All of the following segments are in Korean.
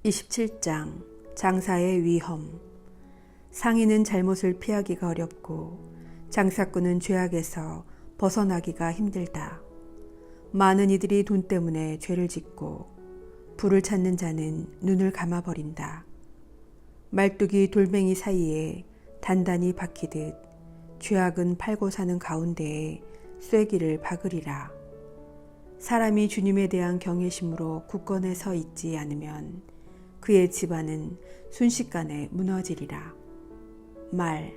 27장 장사의 위험. 상인은 잘못을 피하기가 어렵고 장사꾼은 죄악에서 벗어나기가 힘들다. 많은 이들이 돈 때문에 죄를 짓고 부를 찾는 자는 눈을 감아버린다. 말뚝이 돌멩이 사이에 단단히 박히듯 죄악은 팔고 사는 가운데에 쐐기를 박으리라. 사람이 주님에 대한 경외심으로 굳건해 서 있지 않으면 그의 집안은 순식간에 무너지리라. 말.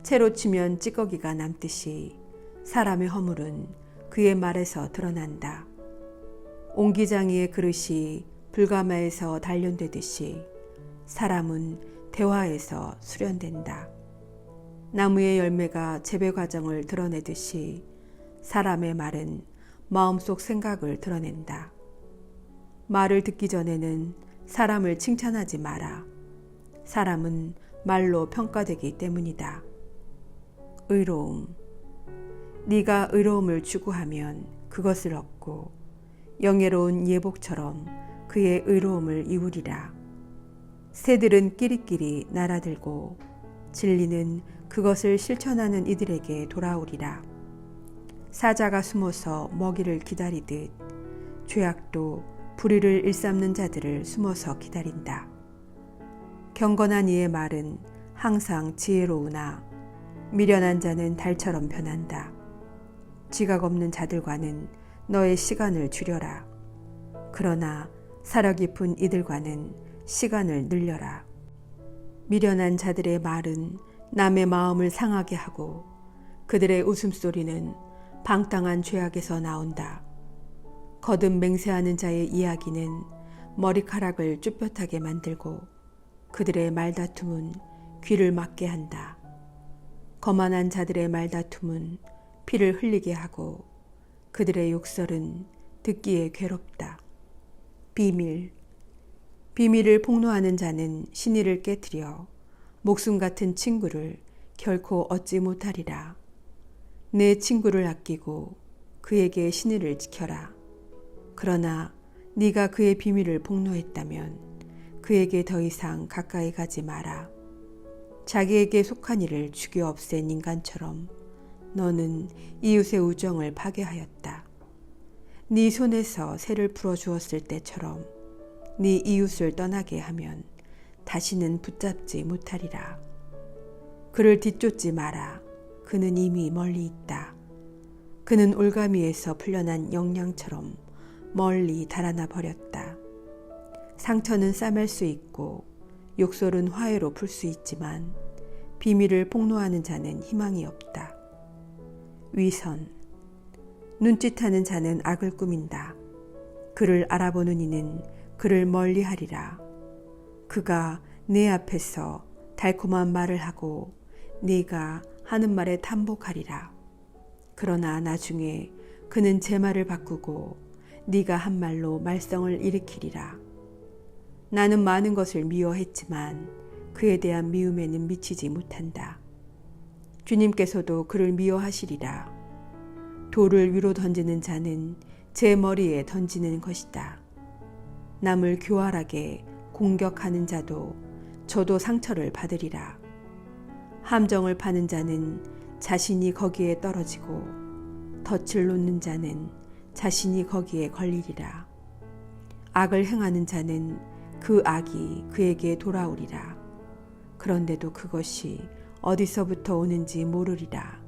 채로 치면 찌꺼기가 남듯이 사람의 허물은 그의 말에서 드러난다. 옹기장이의 그릇이 불가마에서 단련되듯이 사람은 대화에서 수련된다. 나무의 열매가 재배 과정을 드러내듯이 사람의 말은 마음속 생각을 드러낸다. 말을 듣기 전에는 사람을 칭찬하지 마라. 사람은 말로 평가되기 때문이다. 의로움. 네가 의로움을 추구하면 그것을 얻고 영예로운 예복처럼 그의 의로움을 이루리라. 새들은 끼리끼리 날아들고 진리는 그것을 실천하는 이들에게 돌아오리라. 사자가 숨어서 먹이를 기다리듯 죄악도 불의를 일삼는 자들을 숨어서 기다린다. 경건한 이의 말은 항상 지혜로우나 미련한 자는 달처럼 변한다. 지각 없는 자들과는 너의 시간을 줄여라. 그러나 사려 깊은 이들과는 시간을 늘려라. 미련한 자들의 말은 남의 마음을 상하게 하고 그들의 웃음소리는 방탕한 죄악에서 나온다. 거듭 맹세하는 자의 이야기는 머리카락을 쭈뼛하게 만들고 그들의 말다툼은 귀를 막게 한다. 거만한 자들의 말다툼은 피를 흘리게 하고 그들의 욕설은 듣기에 괴롭다. 비밀. 비밀을 폭로하는 자는 신의를 깨트려 목숨 같은 친구를 결코 얻지 못하리라. 내 친구를 아끼고 그에게 신의를 지켜라. 그러나 네가 그의 비밀을 폭로했다면 그에게 더 이상 가까이 가지 마라. 자기에게 속한 이를 죽여 없앤 인간처럼 너는 이웃의 우정을 파괴하였다. 네 손에서 새를 풀어주었을 때처럼 네 이웃을 떠나게 하면 다시는 붙잡지 못하리라. 그를 뒤쫓지 마라. 그는 이미 멀리 있다. 그는 올가미에서 풀려난 영양처럼 멀리 달아나 버렸다. 상처는 싸맬 수 있고 욕설은 화해로 풀 수 있지만 비밀을 폭로하는 자는 희망이 없다. 위선. 눈짓하는 자는 악을 꾸민다. 그를 알아보는 이는 그를 멀리하리라. 그가 내 앞에서 달콤한 말을 하고 네가 하는 말에 탐복하리라. 그러나 나중에 그는 제 말을 바꾸고 네가 한 말로 말썽을 일으키리라. 나는 많은 것을 미워했지만 그에 대한 미움에는 미치지 못한다. 주님께서도 그를 미워하시리라. 돌을 위로 던지는 자는 제 머리에 던지는 것이다. 남을 교활하게 공격하는 자도 저도 상처를 받으리라. 함정을 파는 자는 자신이 거기에 떨어지고 덫을 놓는 자는 자신이 거기에 걸리리라. 악을 행하는 자는 그 악이 그에게 돌아오리라. 그런데도 그것이 어디서부터 오는지 모르리라.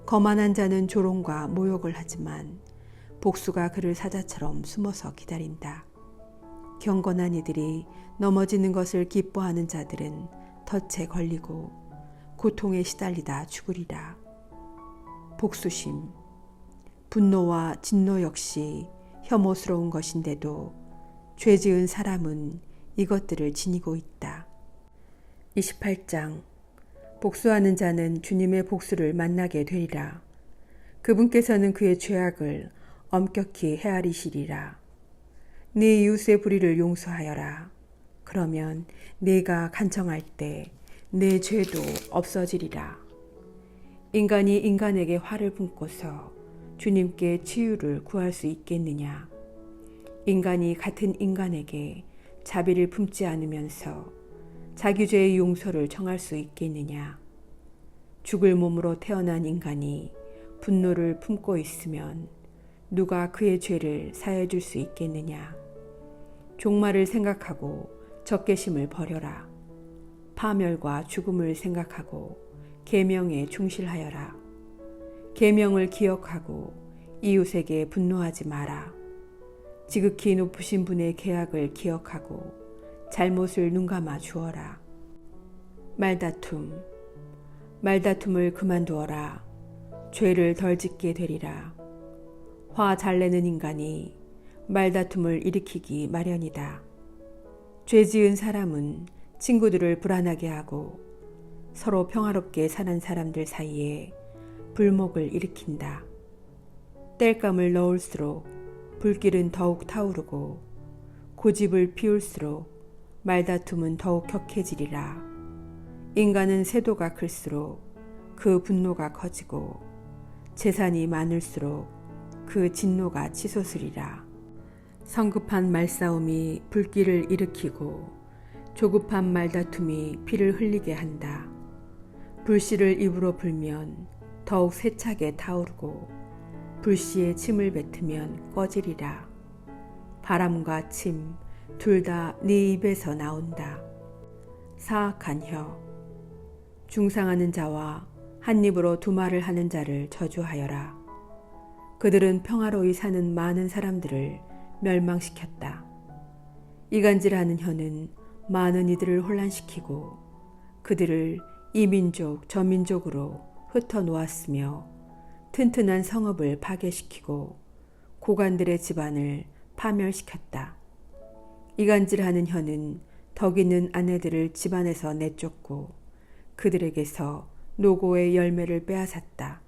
거만한 자는 조롱과 모욕을 하지만 복수가 그를 사자처럼 숨어서 기다린다. 경건한 이들이 넘어지는 것을 기뻐하는 자들은 덫에 걸리고 고통에 시달리다 죽으리라. 복수심. 분노와 진노 역시 혐오스러운 것인데도 죄 지은 사람은 이것들을 지니고 있다. 28장. 복수하는 자는 주님의 복수를 만나게 되리라. 그분께서는 그의 죄악을 엄격히 헤아리시리라. 네 이웃의 불의를 용서하여라. 그러면 네가 간청할 때 내 죄도 없어지리라. 인간이 인간에게 화를 품고서 주님께 치유를 구할 수 있겠느냐? 인간이 같은 인간에게 자비를 품지 않으면서 자기 죄의 용서를 청할 수 있겠느냐. 죽을 몸으로 태어난 인간이 분노를 품고 있으면 누가 그의 죄를 사해 줄 수 있겠느냐. 종말을 생각하고 적개심을 버려라. 파멸과 죽음을 생각하고 계명에 충실하여라. 계명을 기억하고 이웃에게 분노하지 마라. 지극히 높으신 분의 계약을 기억하고 잘못을 눈감아 주어라. 말다툼을 그만두어라. 죄를 덜 짓게 되리라. 화 잘 내는 인간이 말다툼을 일으키기 마련이다. 죄 지은 사람은 친구들을 불안하게 하고 서로 평화롭게 사는 사람들 사이에 불목을 일으킨다. 땔감을 넣을수록 불길은 더욱 타오르고 고집을 피울수록 말다툼은 더욱 격해지리라. 인간은 세도가 클수록 그 분노가 커지고 재산이 많을수록 그 진노가 치솟으리라. 성급한 말싸움이 불길을 일으키고 조급한 말다툼이 피를 흘리게 한다. 불씨를 입으로 불면 더욱 세차게 타오르고 불씨에 침을 뱉으면 꺼지리라. 바람과 침 둘 다 네 입에서 나온다. 사악한 혀. 중상하는 자와 한 입으로 두 말을 하는 자를 저주하여라. 그들은 평화로이 사는 많은 사람들을 멸망시켰다. 이간질하는 혀는 많은 이들을 혼란시키고 그들을 이 민족 저 민족으로 흩어놓았으며 튼튼한 성읍을 파괴시키고 고관들의 집안을 파멸시켰다. 이간질하는 혀는 덕 있는 아내들을 집안에서 내쫓고 그들에게서 노고의 열매를 빼앗았다.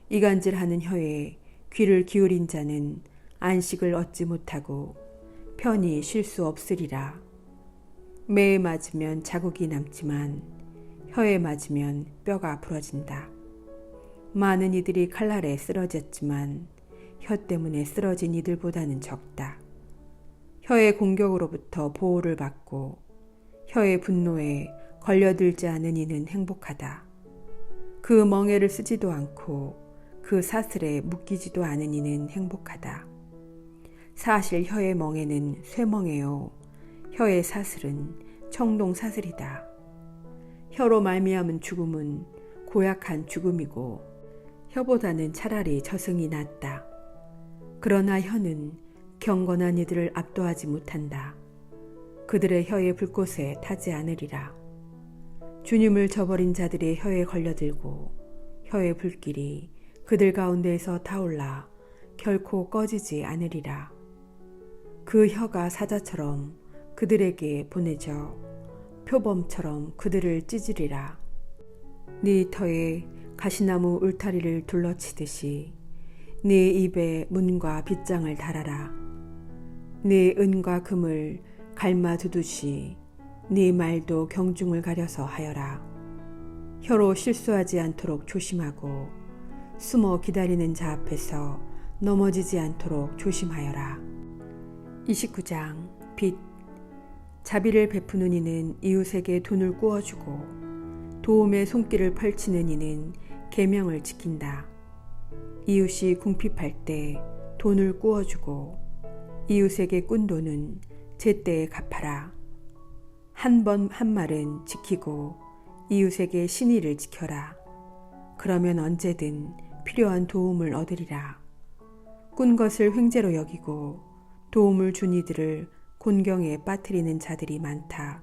이간질하는 혀에 귀를 기울인 자는 안식을 얻지 못하고 편히 쉴 수 없으리라. 매에 맞으면 자국이 남지만 혀에 맞으면 뼈가 부러진다. 많은 이들이 칼날에 쓰러졌지만 혀 때문에 쓰러진 이들보다는 적다. 혀의 공격으로부터 보호를 받고 혀의 분노에 걸려들지 않은 이는 행복하다. 그 멍에를 쓰지도 않고 그 사슬에 묶이지도 않은 이는 행복하다. 사실 혀의 멍에는 쇠멍에요. 혀의 사슬은 청동사슬이다. 혀로 말미암은 죽음은 고약한 죽음이고 혀보다는 차라리 저승이 낫다. 그러나 혀는 경건한 이들을 압도하지 못한다. 그들의 혀의 불꽃에 타지 않으리라. 주님을 저버린 자들의 혀에 걸려들고 혀의 불길이 그들 가운데에서 타올라 결코 꺼지지 않으리라. 그 혀가 사자처럼 그들에게 보내져 표범처럼 그들을 찢으리라. 네 터에 가시나무 울타리를 둘러치듯이 네 입에 문과 빗장을 달아라. 네 은과 금을 갈마두듯이 네 말도 경중을 가려서 하여라. 혀로 실수하지 않도록 조심하고 숨어 기다리는 자 앞에서 넘어지지 않도록 조심하여라. 29장 빚. 자비를 베푸는 이는 이웃에게 돈을 꾸어주고 도움의 손길을 펼치는 이는 계명을 지킨다. 이웃이 궁핍할 때 돈을 꾸어주고 이웃에게 꾼 돈은 제때에 갚아라. 한 번 한 말은 지키고 이웃에게 신의를 지켜라. 그러면 언제든 필요한 도움을 얻으리라. 꾼 것을 횡재로 여기고 도움을 준 이들을 곤경에 빠뜨리는 자들이 많다.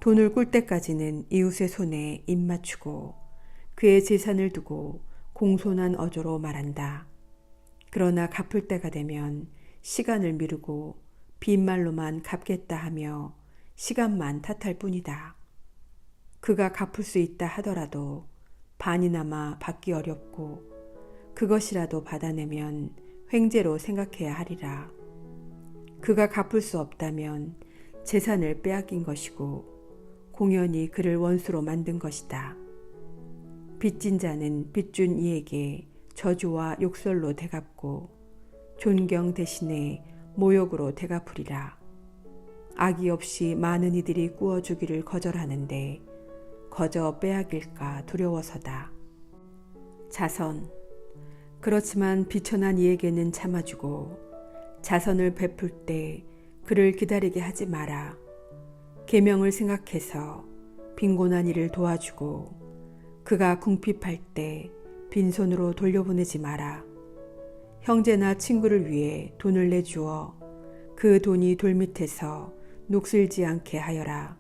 돈을 꿀 때까지는 이웃의 손에 입 맞추고 그의 재산을 두고 공손한 어조로 말한다. 그러나 갚을 때가 되면 시간을 미루고 빈말로만 갚겠다 하며 시간만 탓할 뿐이다. 그가 갚을 수 있다 하더라도 반이나마 받기 어렵고 그것이라도 받아내면 횡재로 생각해야 하리라. 그가 갚을 수 없다면 재산을 빼앗긴 것이고 공연히 그를 원수로 만든 것이다. 빚진 자는 빚준 이에게 저주와 욕설로 대갚고 존경 대신에 모욕으로 대갚으리라. 악의 없이 많은 이들이 꾸어주기를 거절하는데 거저 빼앗길까 두려워서다. 자선. 그렇지만 비천한 이에게는 참아주고 자선을 베풀 때 그를 기다리게 하지 마라. 계명을 생각해서 빈곤한 이를 도와주고 그가 궁핍할 때 빈손으로 돌려보내지 마라. 형제나 친구를 위해 돈을 내주어 그 돈이 돌밑에서 녹슬지 않게 하여라.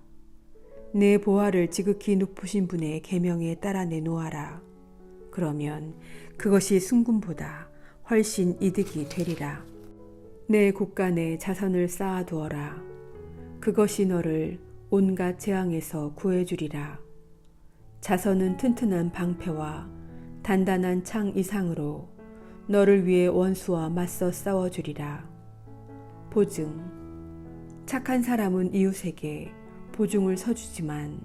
내 보화를 지극히 높으신 분의 계명에 따라 내놓아라. 그러면 그것이 순금보다 훨씬 이득이 되리라. 내 곳간에 자선을 쌓아두어라. 그것이 너를 온갖 재앙에서 구해주리라. 자선은 튼튼한 방패와 단단한 창 이상으로 너를 위해 원수와 맞서 싸워주리라. 보증. 착한 사람은 이웃에게 보증을 서주지만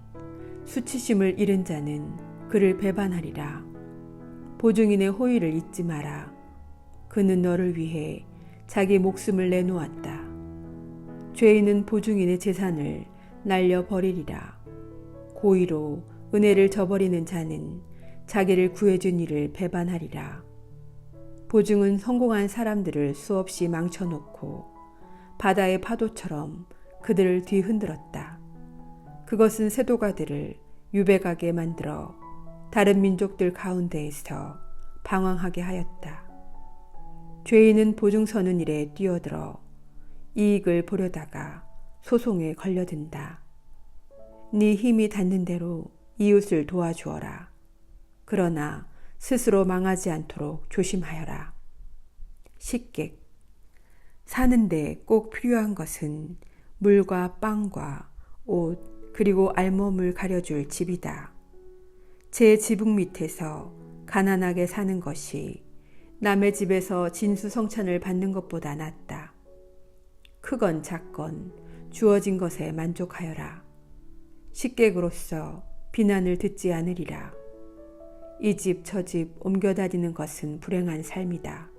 수치심을 잃은 자는 그를 배반하리라. 보증인의 호의를 잊지 마라. 그는 너를 위해 자기 목숨을 내놓았다. 죄인은 보증인의 재산을 날려버리리라. 고의로 은혜를 저버리는 자는 자기를 구해준 이를 배반하리라. 보증은 성공한 사람들을 수없이 망쳐놓고 바다의 파도처럼 그들을 뒤흔들었다. 그것은 세도가들을 유배가게 만들어 다른 민족들 가운데에서 방황하게 하였다. 죄인은 보증 서는 일에 뛰어들어 이익을 보려다가 소송에 걸려든다. 네 힘이 닿는 대로 이웃을 도와주어라. 그러나 스스로 망하지 않도록 조심하여라. 식객. 사는데 꼭 필요한 것은 물과 빵과 옷 그리고 알몸을 가려줄 집이다. 제 지붕 밑에서 가난하게 사는 것이 남의 집에서 진수성찬을 받는 것보다 낫다. 크건 작건 주어진 것에 만족하여라. 식객으로서 비난을 듣지 않으리라. 이 집 저 집 옮겨다니는 것은 불행한 삶이다.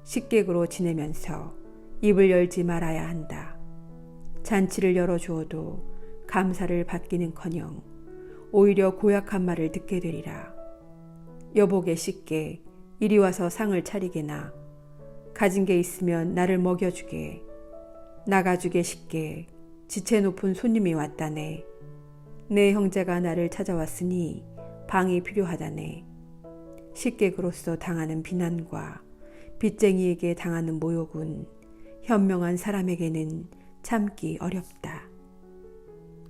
식객으로 지내면서 입을 열지 말아야 한다. 잔치를 열어주어도 감사를 받기는커녕 오히려 고약한 말을 듣게 되리라. 여복의 식객, 이리 와서 상을 차리게나. 가진 게 있으면 나를 먹여주게. 나가주게 식객, 지체 높은 손님이 왔다네. 내 형제가 나를 찾아왔으니 방이 필요하다네. 식객으로서 당하는 비난과 빚쟁이에게 당하는 모욕은 현명한 사람에게는 참기 어렵다.